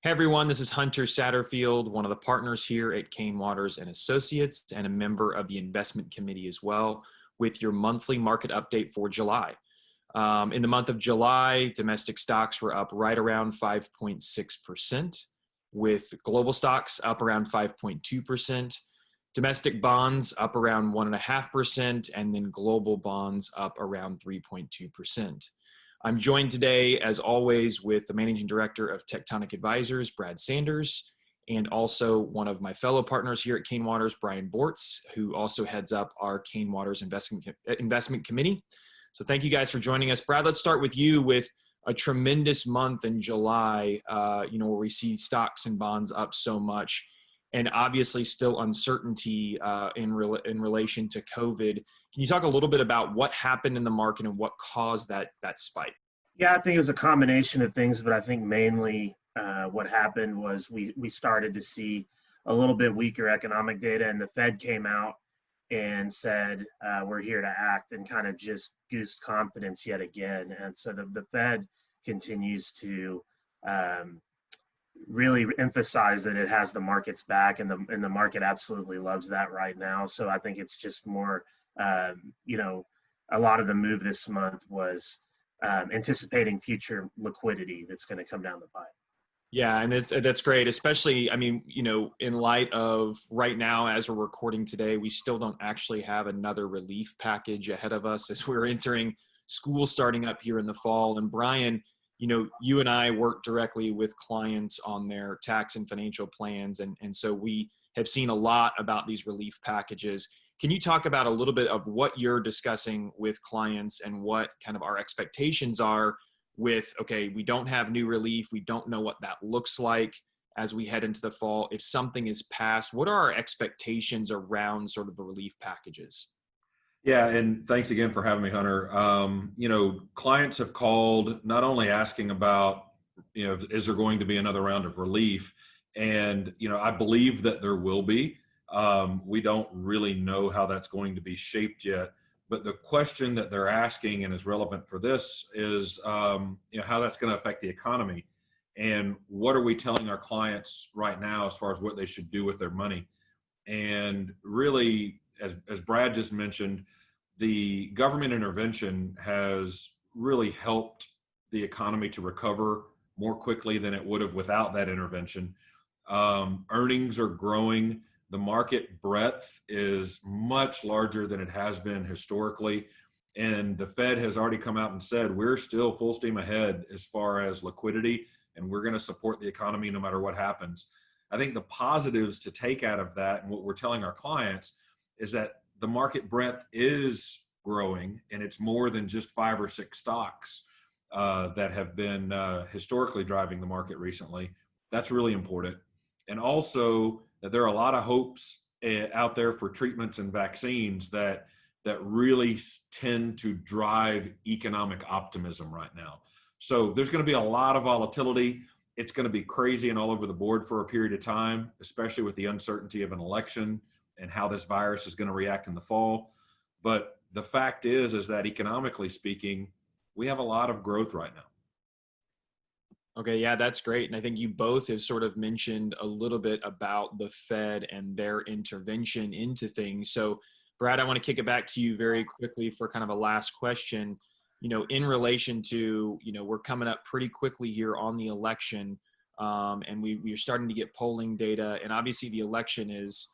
Hey everyone, this is Hunter Satterfield, one of the partners here at Kane Waters and Associates and a member of the investment committee as well, with your monthly market update for July. In the month of July, domestic stocks were up right around 5.6%, with global stocks up around 5.2%, domestic bonds up around 1.5%, and then global bonds up around 3.2%. I'm joined today, as always, with the Managing Director of Tectonic Advisors, Brad Sanders, and also one of my fellow partners here at Kane Waters, Brian Bortz, who also heads up our Kane Waters Investment Committee. So thank you guys for joining us. Brad, let's start with you with a tremendous month in July, where we see stocks and bonds up so much, and obviously still uncertainty in relation to COVID. Can you talk a little bit about what happened in the market and what caused that spike? Yeah, I think it was a combination of things, but I think mainly what happened was we started to see a little bit weaker economic data, and the Fed came out and said, we're here to act, and kind of just goosed confidence yet again. And so the Fed continues to really emphasize that it has the market's back, and the market absolutely loves that right now. So I think it's just more, a lot of the move this month was anticipating future liquidity that's going to come down the pipe. Yeah, and that's great, especially, in light of right now, as we're recording today, we still don't actually have another relief package ahead of us as we're entering school starting up here in the fall. And Brian, you and I work directly with clients on their tax and financial plans. And so we have seen a lot about these relief packages. Can you talk about a little bit of what you're discussing with clients and what kind of our expectations are with, okay, we don't have new relief. We don't know what that looks like as we head into the fall. If something is passed, what are our expectations around sort of the relief packages? Yeah, and thanks again for having me, Hunter. Clients have called not only asking about, is there going to be another round of relief? And, I believe that there will be. We don't really know how that's going to be shaped yet. But the question that they're asking and is relevant for this is, how that's going to affect the economy. And what are we telling our clients right now as far as what they should do with their money? And really, as Brad just mentioned, the government intervention has really helped the economy to recover more quickly than it would have without that intervention. Earnings are growing. The market breadth is much larger than it has been historically. And the Fed has already come out and said, we're still full steam ahead as far as liquidity, and we're going to support the economy no matter what happens. I think the positives to take out of that and what we're telling our clients is that the market breadth is growing, and it's more than just 5 or 6 stocks that have been historically driving the market recently. That's really important. And also that there are a lot of hopes out there for treatments and vaccines that really tend to drive economic optimism right now. So there's going to be a lot of volatility. It's going to be crazy and all over the board for a period of time, especially with the uncertainty of an election and how this virus is going to react in the fall. But the fact is that economically speaking, we have a lot of growth right now. Okay, yeah, that's great. And I think you both have sort of mentioned a little bit about the Fed and their intervention into things. So, Brad, I want to kick it back to you very quickly for kind of a last question. In relation to, we're coming up pretty quickly here on the election, and we are starting to get polling data. And obviously the election is,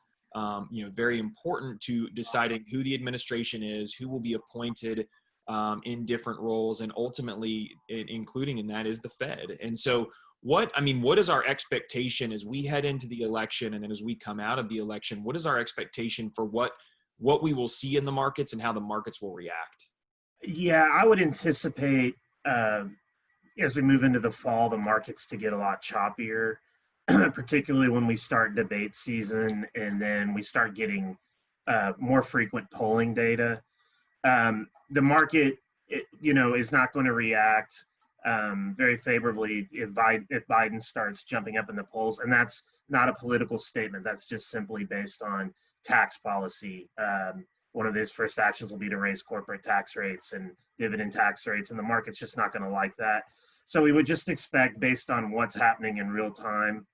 very important to deciding who the administration is, who will be appointed in different roles, and ultimately including in that is the Fed. And so what is our expectation as we head into the election, and then as we come out of the election, what is our expectation for what we will see in the markets and how the markets will react? Yeah, I would anticipate as we move into the fall, the markets to get a lot choppier, particularly when we start debate season and then we start getting more frequent polling data. The market, is not going to react very favorably if Biden starts jumping up in the polls. And that's not a political statement. That's just simply based on tax policy. One of his first actions will be to raise corporate tax rates and dividend tax rates, and the market's just not going to like that. So we would just expect, based on what's happening in real time,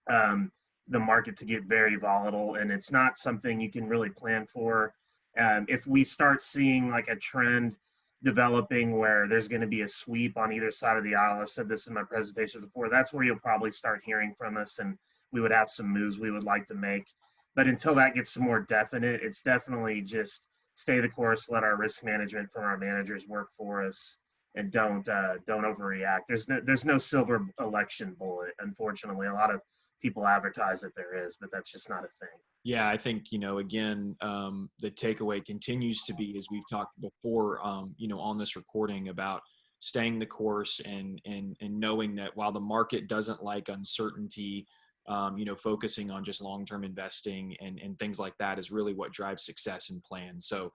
the market to get very volatile, and it's not something you can really plan for. If we start seeing like a trend developing where there's going to be a sweep on either side of the aisle, I've said this in my presentation before, that's where you'll probably start hearing from us, and we would have some moves we would like to make. But until that gets some more definite, it's definitely just stay the course, let our risk management from our managers work for us, and don't overreact. There's no silver election bullet, unfortunately. A lot of people advertise that there is, but that's just not a thing. Yeah, I think, again, the takeaway continues to be, as we've talked before, on this recording, about staying the course and knowing that while the market doesn't like uncertainty, focusing on just long-term investing and things like that is really what drives success and plans. So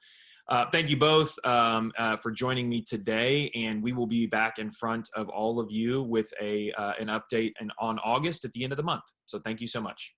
thank you both for joining me today, and we will be back in front of all of you with an update on August at the end of the month. So thank you so much.